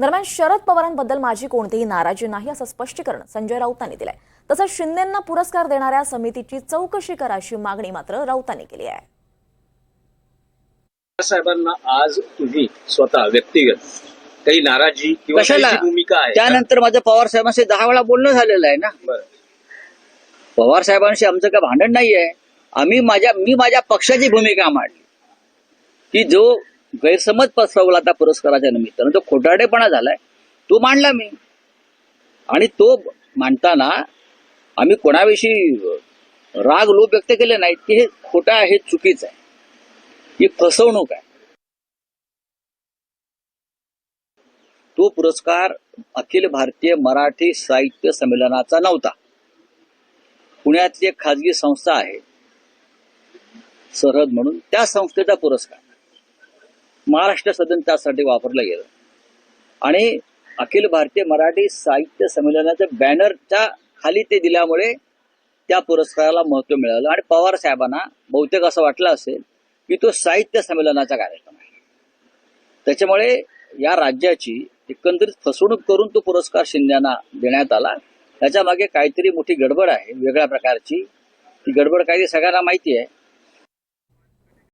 दरम्यान शरद पवारांबद्दल माझी कोणतीही नाराजी नाही असं स्पष्टीकरण संजय राऊतांनी दिलंय. तसंच शिंदेंना पुरस्कार देणाऱ्या समितीची चौकशी करा अशी मागणी मात्र राऊतांनी केली आहे. साहेबांना आज तुम्ही स्वतः व्यक्तिगत काही नाराजी किंवा कशाला? काही भूमिका आहे त्यानंतर माझं पवार साहेबांशी 10 वेळा बोलणं झालेलं आहे ना. बरं. पवार साहेबांशी आमचं काय भांडण नाहीये. मी माझ्या पक्षाची भूमिका मांडली की जो गैरसमज पसरवला आता पुरस्काराच्या निमित्तानं जो खोटारडेपणा झालाय तो मांडला मी. आणि तो मांडताना आम्ही कोणाविषयी राग लोभ व्यक्त केले नाहीत की हे खोटं आहे, हे चुकीचं आहे, ही फसवणूक आहे. तो पुरस्कार अखिल भारतीय मराठी साहित्य संमेलनाचा नव्हता. पुण्यातली एक खाजगी संस्था आहे सरहद म्हणून, त्या संस्थेचा पुरस्कार महाराष्ट्र सदन त्यासाठी वापरलं गेलं. आणि अखिल भारतीय मराठी साहित्य संमेलनाच्या बॅनरच्या खाली ते दिल्यामुळे त्या पुरस्काराला महत्व मिळालं. आणि पवार साहेबांना बहुतेक असं वाटलं असेल की तो साहित्य संमेलनाचा कार्यक्रम आहे, त्याच्यामुळे या राज्याची एकंदरीत फसवणूक करून तो पुरस्कार शिंदेना देण्यात आला. त्याच्या मागे काहीतरी मोठी गडबड आहे, वेगळ्या प्रकारची. ती गडबड काही सगळ्यांना माहिती आहे.